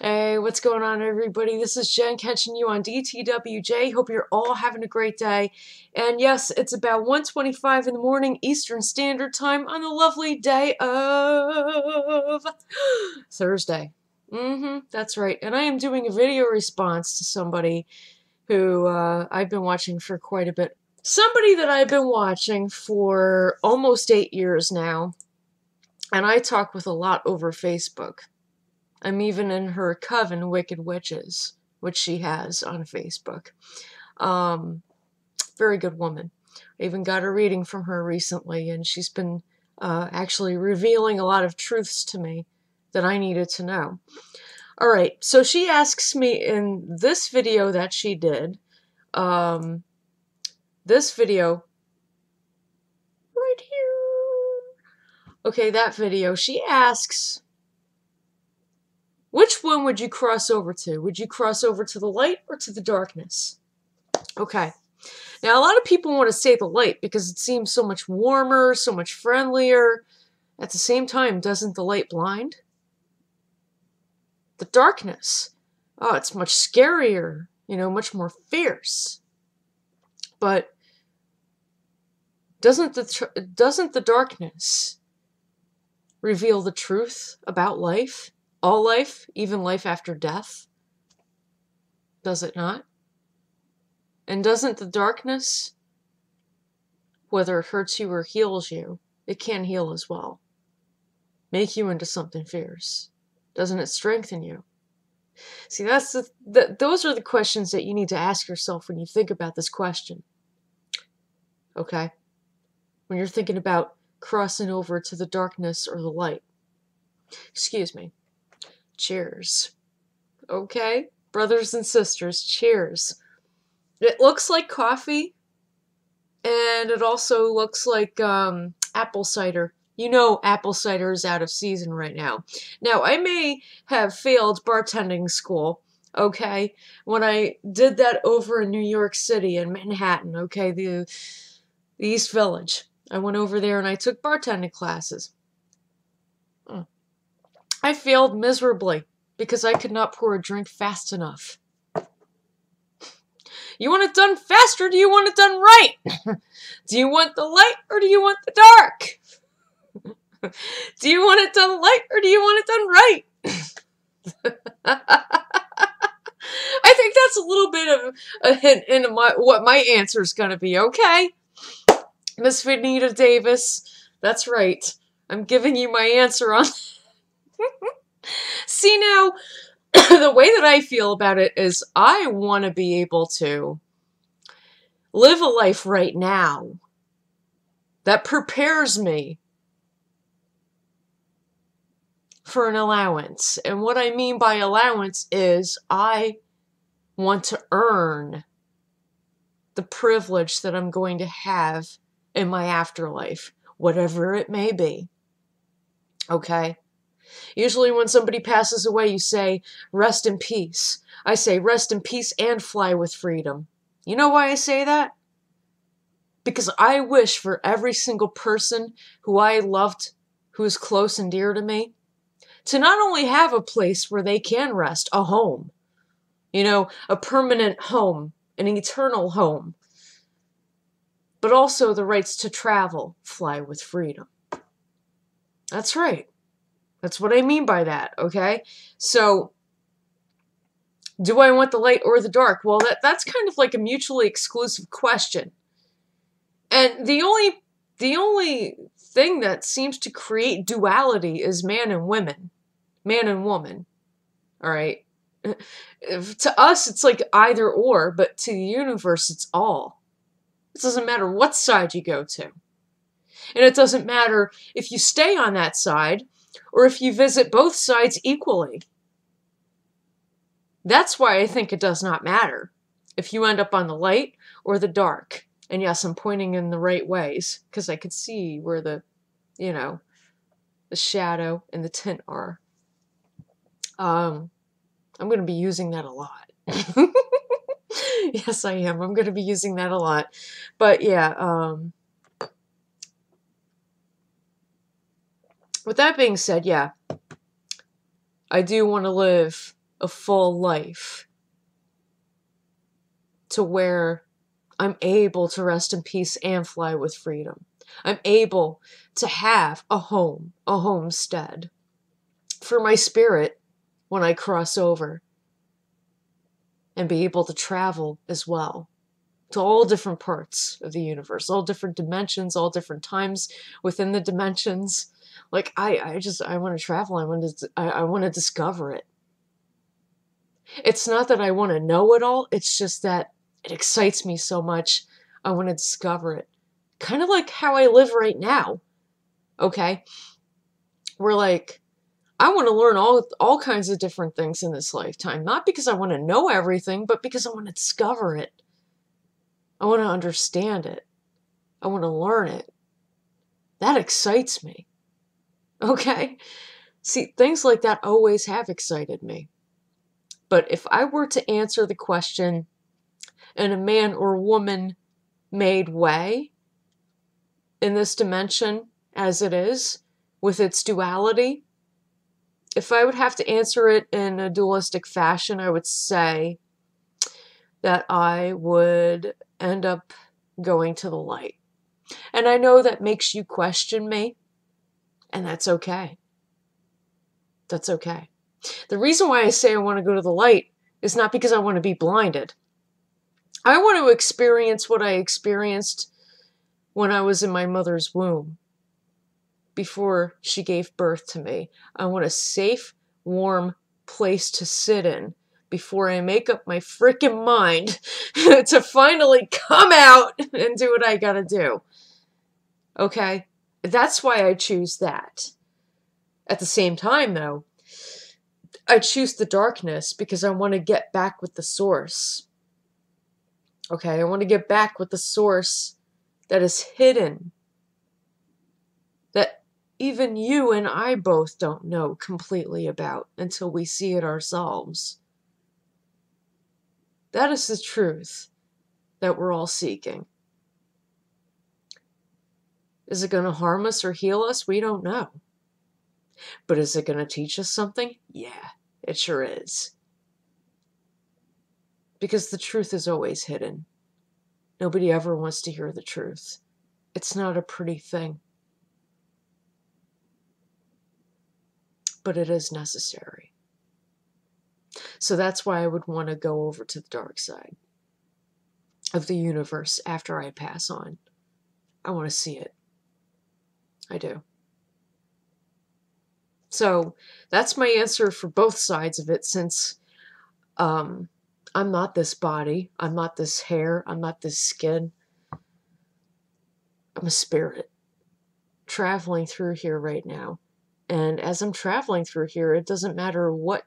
Hey, what's going on, everybody? This is Jen catching you on DTWJ. Hope you're all having a great day. And yes, it's about 1:25 in the morning Eastern Standard Time on the lovely day of Thursday. That's right. And I am doing a video response to somebody who I've been watching for quite a bit. Somebody that I've been watching for almost 8 years now. And I talk with a lot over Facebook. I'm even in her coven, Wicked Witches, which she has on Facebook. Very good woman. I even got a reading from her recently, and she's been actually revealing a lot of truths to me that I needed to know. All right, so she asks me in this video that she did, this video right here. Okay, that video. She asks, which one would you cross over to? Would you cross over to the light or to the darkness? Okay. Now, a lot of people want to say the light because it seems so much warmer, so much friendlier. At the same time, doesn't the light blind? The darkness, oh, it's much scarier, much more fierce. But doesn't the darkness reveal the truth about life? All life, even life after death? Does it not? And doesn't the darkness, whether it hurts you or heals you, it can heal as well. Make you into something fierce. Doesn't it strengthen you? See, those are the questions that you need to ask yourself when you think about this question. Okay? When you're thinking about crossing over to the darkness or the light. Excuse me. Cheers. Okay? Brothers and sisters, cheers. It looks like coffee, and it also looks like apple cider. You know apple cider is out of season right now. Now, I may have failed bartending school, okay, when I did that over in New York City, in Manhattan, okay, the East Village. I went over there and I took bartending classes. I failed miserably because I could not pour a drink fast enough. You want it done fast or do you want it done right? Do you want the light or do you want the dark? Do you want it done light or do you want it done right? I think that's a little bit of a hint into what my answer is going to be, okay? Miss Vanita Davis, that's right. I'm giving you my answer on... See, now, the way that I feel about it is I want to be able to live a life right now that prepares me for an allowance. And what I mean by allowance is I want to earn the privilege that I'm going to have in my afterlife, whatever it may be. Okay? Usually when somebody passes away, you say, rest in peace. I say, rest in peace and fly with freedom. You know why I say that? Because I wish for every single person who I loved, who is close and dear to me, to not only have a place where they can rest, a home, a permanent home, an eternal home, but also the rights to travel, fly with freedom. That's right. That's what I mean by that, okay? So, do I want the light or the dark? Well, that's kind of like a mutually exclusive question. And the only thing that seems to create duality is man and woman. Man and woman. All right? To us, it's like either or, but to the universe, it's all. It doesn't matter what side you go to. And it doesn't matter if you stay on that side or if you visit both sides equally. That's why I think it does not matter if you end up on the light or the dark. And yes, I'm pointing in the right ways because I could see where the shadow and the tint are. I'm going to be using that a lot. Yes, I am. I'm going to be using that a lot. But yeah, with that being said, yeah, I do want to live a full life to where I'm able to rest in peace and fly with freedom. I'm able to have a home, a homestead for my spirit when I cross over, and be able to travel as well to all different parts of the universe, all different dimensions, all different times within the dimensions. Like I want to travel. I want to discover it. It's not that I want to know it all. It's just that it excites me so much. I want to discover it. Kind of like how I live right now. Okay? We're like, I want to learn all kinds of different things in this lifetime. Not because I want to know everything, but because I want to discover it. I want to understand it. I want to learn it. That excites me. Okay? See, things like that always have excited me. But if I were to answer the question in a man or woman made way in this dimension as it is, with its duality, if I would have to answer it in a dualistic fashion, I would say that I would end up going to the light. And I know that makes you question me, and that's okay. That's okay. The reason why I say I want to go to the light is not because I want to be blinded. I want to experience what I experienced when I was in my mother's womb before she gave birth to me. I want a safe, warm place to sit in before I make up my freaking mind to finally come out and do what I gotta do. Okay? That's why I choose that. At the same time, though, I choose the darkness because I want to get back with the source. Okay? I want to get back with the source that is hidden, that even you and I both don't know completely about until we see it ourselves. That is the truth that we're all seeking. Is it going to harm us or heal us? We don't know. But is it going to teach us something? Yeah, it sure is. Because the truth is always hidden. Nobody ever wants to hear the truth. It's not a pretty thing. But it is necessary. So that's why I would want to go over to the dark side of the universe after I pass on. I want to see it. I do. So that's my answer for both sides of it, since I'm not this body, I'm not this hair, I'm not this skin. I'm a spirit traveling through here right now. And as I'm traveling through here, it doesn't matter what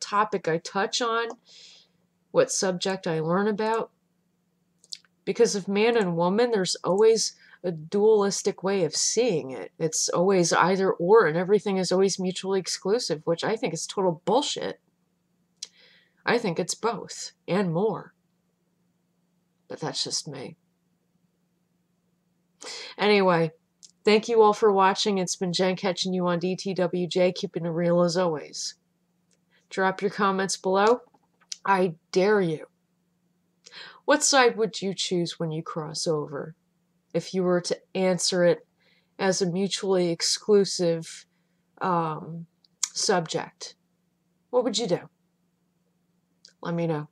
topic I touch on, what subject I learn about. Because of man and woman, there's always a dualistic way of seeing it. It's always either or, and everything is always mutually exclusive, which I think is total bullshit. I think it's both, and more. But that's just me. Anyway, thank you all for watching. It's been Jen catching you on DTWJ, keeping it real as always. Drop your comments below. I dare you. What side would you choose when you cross over? If you were to answer it as a mutually exclusive subject, what would you do? Let me know.